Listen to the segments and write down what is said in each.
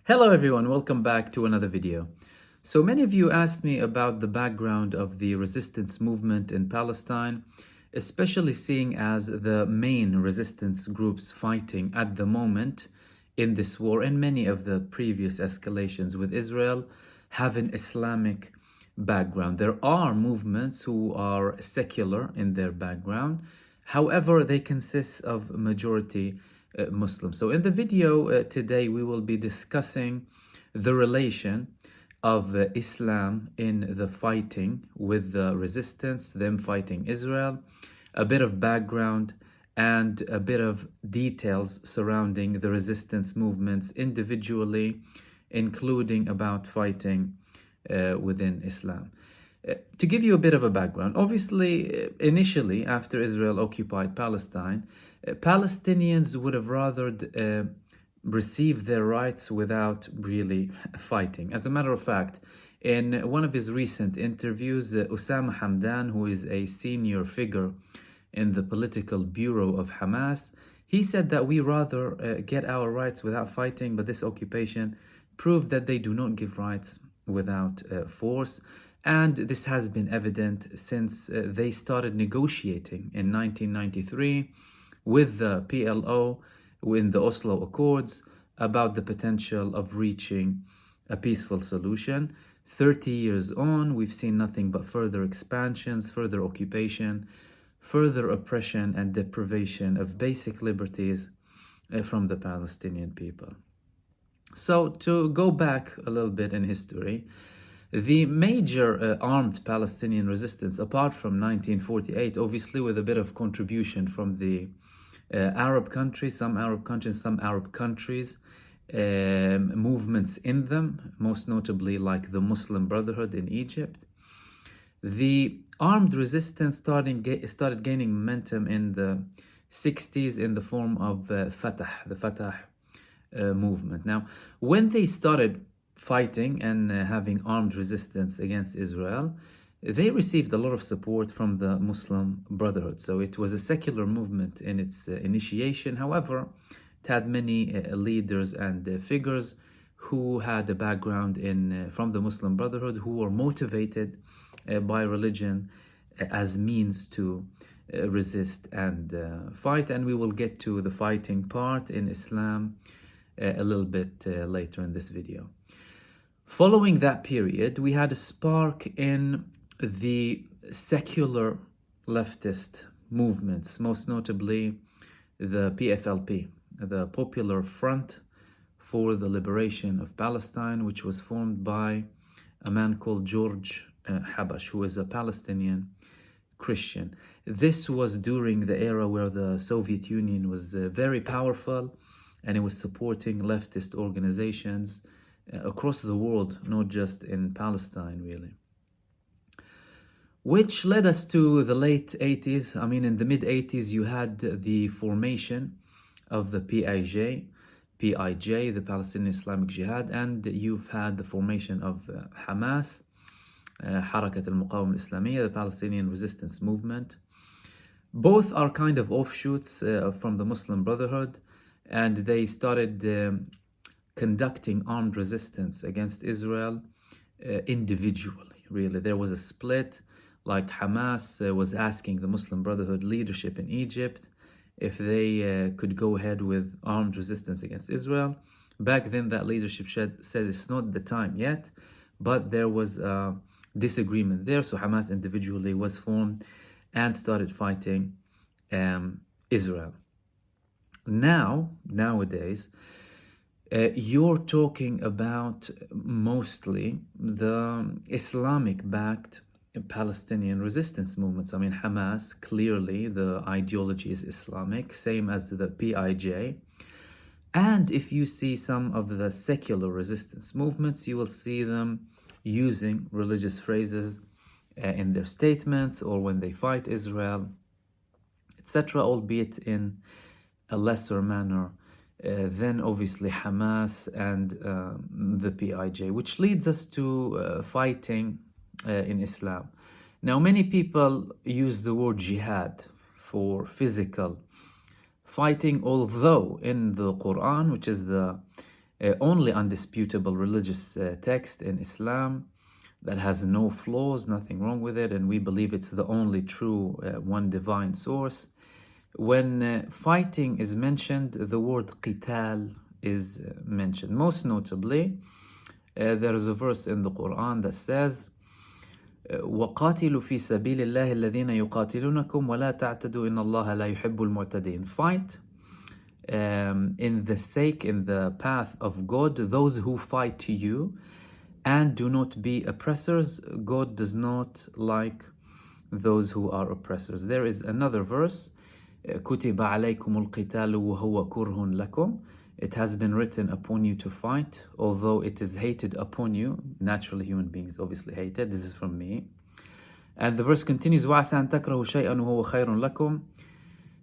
Hello everyone, welcome back to another video. So many of you asked me about the background of the resistance movement in Palestine, especially seeing as the main resistance groups fighting at the moment in this war and many of the previous escalations with Israel have an Islamic background. There are movements who are secular in their background. However, they consist of majority Muslims. So in the video today, we will be discussing the relation of Islam in the fighting with the resistance, them fighting Israel, a bit of background, and a bit of details surrounding the resistance movements individually, including about fighting within Islam. To give you a bit of a background, obviously, initially after Israel occupied Palestine, Palestinians would have rather received their rights without really fighting. As a matter of fact, in one of his recent interviews, Osama Hamdan, who is a senior figure in the political bureau of Hamas, he said that we rather get our rights without fighting, but this occupation proved that they do not give rights without force. And this has been evident since they started negotiating in 1993 with the PLO in the Oslo Accords about the potential of reaching a peaceful solution. 30 years on, we've seen nothing but further expansions, further occupation, further oppression and deprivation of basic liberties from the Palestinian people. So to go back a little bit in history, the major armed Palestinian resistance, apart from 1948, obviously with a bit of contribution from the Arab countries, some Arab countries, movements in them, most notably like the Muslim Brotherhood in Egypt. The armed resistance started gaining momentum in the 60s in the form of the Fatah movement. Now, when they started fighting and having armed resistance against Israel, they received a lot of support from the Muslim Brotherhood. So it was a secular movement in its initiation. However, it had many leaders and figures who had a background from the Muslim Brotherhood, who were motivated by religion as means to resist and fight. And we will get to the fighting part in Islam a little bit later in this video. Following that period, we had a spark in the secular leftist movements, most notably the PFLP, the Popular Front for the Liberation of Palestine, which was formed by a man called George Habash, who is a Palestinian Christian. This was during the era where the Soviet Union was very powerful, and it was supporting leftist organizations across the world, not just in Palestine, really. Which led us to the late 80s. I mean, in the mid 80s, you had the formation of the PIJ, the Palestinian Islamic Jihad, and you've had the formation of Hamas, Harakat al-Muqawama al-Islamiyya, the Palestinian Resistance Movement. Both are kind of offshoots from the Muslim Brotherhood, and they started conducting armed resistance against Israel individually, really. There was a split, like Hamas was asking the Muslim Brotherhood leadership in Egypt if they could go ahead with armed resistance against Israel. Back then, that leadership said it's not the time yet, but there was a disagreement there. So Hamas individually was formed and started fighting Israel. Nowadays, you're talking about mostly the Islamic-backed Palestinian resistance movements. I mean, Hamas, clearly the ideology is Islamic, same as the PIJ. And if you see some of the secular resistance movements, you will see them using religious phrases in their statements or when they fight Israel, etc., albeit in a lesser manner than obviously Hamas and the PIJ, which leads us to fighting in Islam. Now, many people use the word jihad for physical fighting, although in the Quran, which is the only undisputable religious text in Islam that has no flaws, nothing wrong with it, and we believe it's the only true one divine source. When fighting is mentioned, the word qital is mentioned. Most notably, there is a verse in the Quran that says, وَقَاتِلُوا فِي سَبِيلِ اللَّهِ الَّذِينَ يُقَاتِلُونَكُمْ وَلَا تَعْتَدُوا إِنَّ اللَّهَ لَا يُحِبُّ الْمُعْتَدِينَ. Fight in the path of God, those who fight to you, and do not be oppressors. God does not like those who are oppressors. There is another verse, كُتِبَ عَلَيْكُمُ الْقِتَالُ وَهُوَ كُرْهٌ لَكُمْ. It has been written upon you to fight, although it is hated upon you. Naturally, human beings obviously hate it. This is from me. And the verse continues, وَعَسَى أَن تَكْرَهُ شَيْئًا وَهُوَ خَيْرٌ لَكُمْ.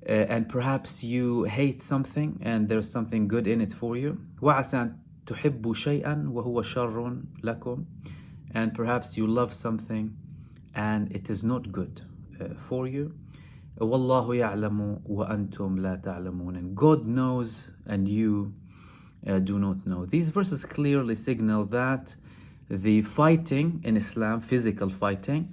And perhaps you hate something and there's something good in it for you. وَعَسَى أَن تُحِبُّوا شَيْئًا وَهُوَ شَرٌ لَكُمْ. And perhaps you love something and it is not good for you. وَاللَّهُ يَعْلَمُ وَأَنْتُمْ لَا تَعْلَمُونَ. And God knows and you do not know. These verses clearly signal that the fighting in Islam, physical fighting,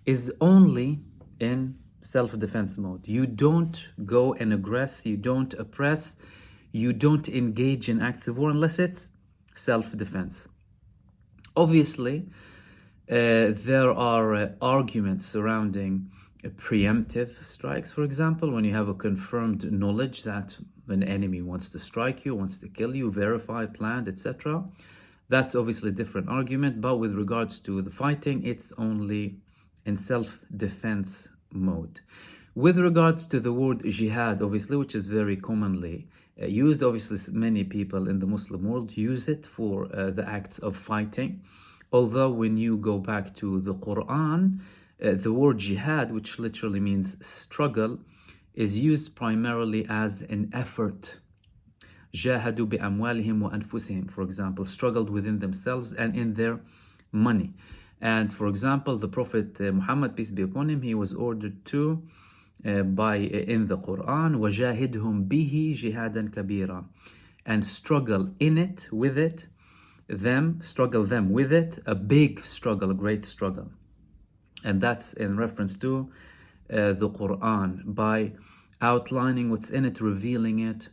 is only in self-defense mode. You don't go and aggress, you don't oppress, you don't engage in acts of war unless it's self-defense. Obviously, there are arguments surrounding preemptive strikes, for example, when you have a confirmed knowledge that an enemy wants to strike you, wants to kill you, verified, planned, etc. That's obviously a different argument, but with regards to the fighting, it's only in self-defense mode. With regards to the word jihad, obviously, which is very commonly used, obviously many people in the Muslim world use it for the acts of fighting. Although when you go back to the Quran, the word jihad, which literally means struggle, is used primarily as an effort. جاهدوا بأموالهم وأنفسهم, for example, struggled within themselves and in their money. And for example, the Prophet Muhammad, peace be upon him, he was ordered to, in the Quran, وَجَاهِدْهُمْ بِهِ جِهَادًا كَبِيرًا, and struggle in it, with it, struggle them with it, a big struggle, a great struggle. And that's in reference to the Quran, by outlining what's in it, revealing it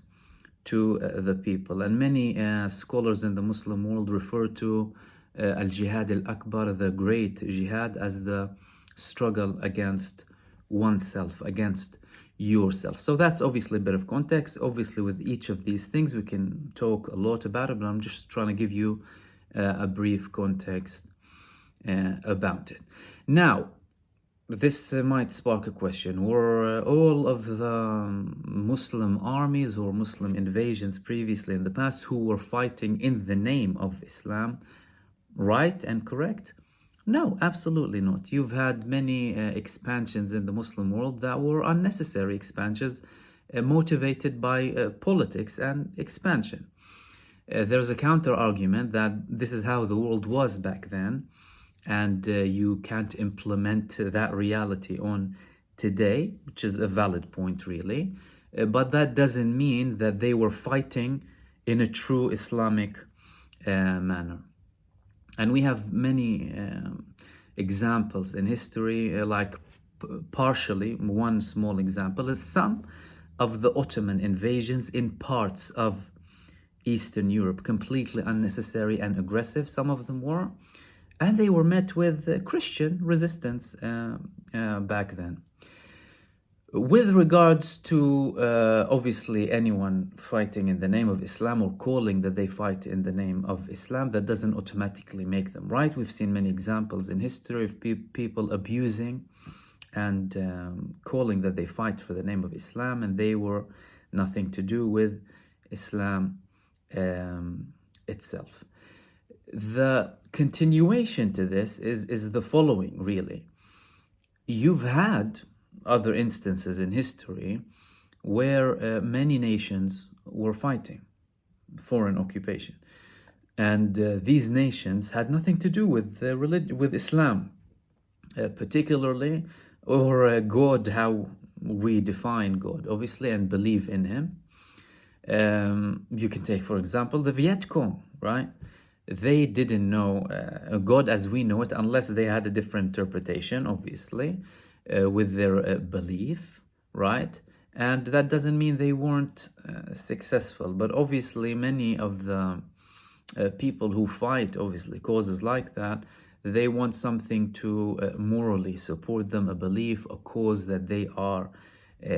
to the people. And many scholars in the Muslim world refer to al-jihad al-akbar, the great jihad, as the struggle against oneself, against yourself. So that's obviously a bit of context. Obviously, with each of these things, we can talk a lot about it, but I'm just trying to give you a brief context about it. Now, this might spark a question. Were all of the Muslim armies or Muslim invasions previously in the past who were fighting in the name of Islam right and correct? No, absolutely not. You've had many expansions in the Muslim world that were unnecessary expansions motivated by politics and expansion. There's a counter argument that this is how the world was back then, and you can't implement that reality on today, which is a valid point, really. But that doesn't mean that they were fighting in a true Islamic manner. And we have many examples in history, like partially, one small example is some of the Ottoman invasions in parts of Eastern Europe, completely unnecessary and aggressive, some of them were. And they were met with Christian resistance back then. With regards to, obviously, anyone fighting in the name of Islam or calling that they fight in the name of Islam, that doesn't automatically make them right. We've seen many examples in history of people abusing and calling that they fight for the name of Islam, and they were nothing to do with Islam itself. The continuation to this is the following, really. You've had other instances in history where many nations were fighting foreign occupation, and these nations had nothing to do with with Islam, particularly, or God, how we define God, obviously, and believe in Him. You can take, for example, the Viet Cong, right? They didn't know God as we know it unless they had a different interpretation, obviously, with their belief, right? And that doesn't mean they weren't successful, but obviously many of the people who fight, obviously, causes like that, they want something to morally support them, a belief, a cause that they are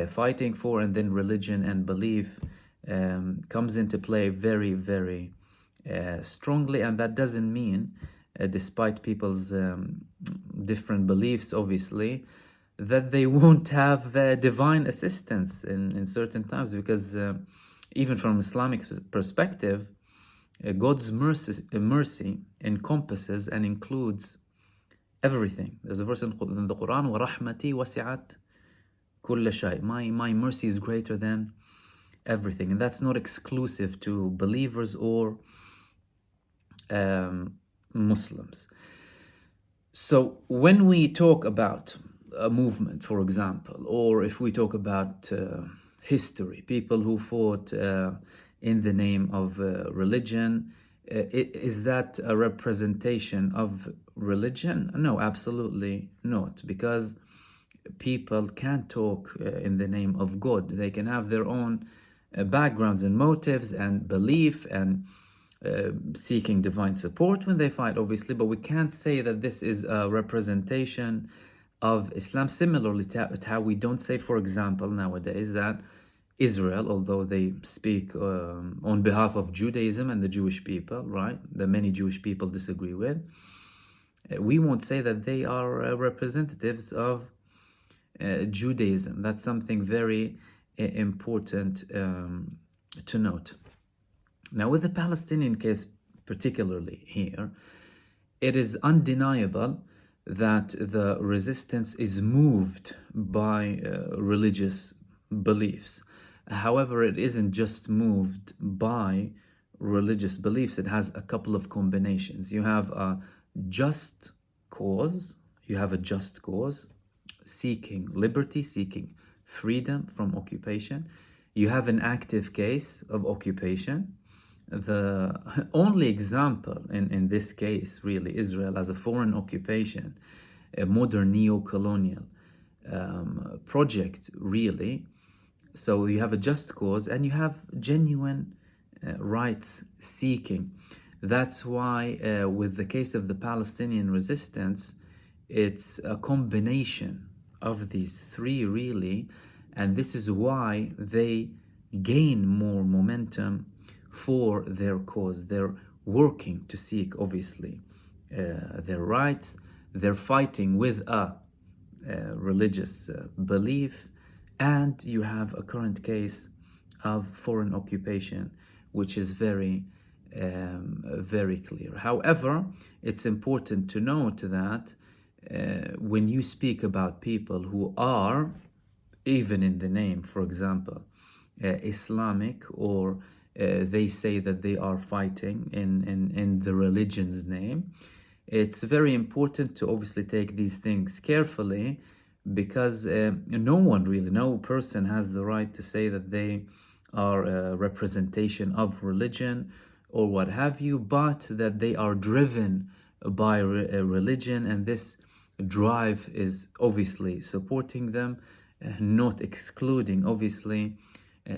fighting for, and then religion and belief comes into play very, very strongly. And that doesn't mean, despite people's different beliefs, obviously, that they won't have divine assistance in certain times, because even from Islamic perspective, God's mercy encompasses and includes everything. There's a verse in the Quran, وَرَحْمَتِي وَسِعَتْ كُلَّ شَيْءٍ. My mercy is greater than everything. And that's not exclusive to believers or Muslims. So when we talk about a movement, for example, or if we talk about history, people who fought in the name of religion, is that a representation of religion? No, absolutely not, because people can't talk in the name of God. They can have their own backgrounds and motives and belief and seeking divine support when they fight, obviously, but we can't say that this is a representation of Islam. Similarly to how we don't say, for example, nowadays that Israel, although they speak on behalf of Judaism and the Jewish people, right, that many Jewish people disagree with, we won't say that they are representatives of Judaism. That's something very important to note. Now, with the Palestinian case particularly here, it is undeniable that the resistance is moved by religious beliefs. However, it isn't just moved by religious beliefs. It has a couple of combinations. You have a just cause. You have a just cause seeking liberty, seeking freedom from occupation. You have an active case of occupation. The only example in this case, really, Israel as a foreign occupation, a modern neo-colonial project, really. So you have a just cause and you have genuine rights seeking. That's why with the case of the Palestinian resistance, it's a combination of these three, really. And this is why they gain more momentum for their cause. They're working to seek, obviously, their rights. They're fighting with a religious belief. And you have a current case of foreign occupation, which is very, very clear. However, it's important to note that when you speak about people who are, even in the name, for example, Islamic, or they say that they are fighting in the religion's name, it's very important to obviously take these things carefully, because no person has the right to say that they are a representation of religion or what have you, but that they are driven by religion, and this drive is obviously supporting them, not excluding, obviously,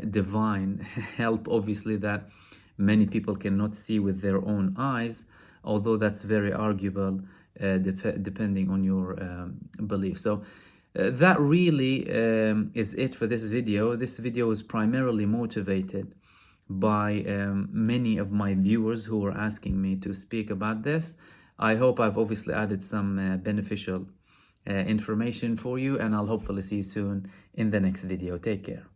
divine help, obviously, that many people cannot see with their own eyes, although that's very arguable depending on your belief. So that really is it for this video. This video is primarily motivated by many of my viewers who are asking me to speak about this. I hope I've obviously added some beneficial information for you, and I'll hopefully see you soon in the next video. Take care.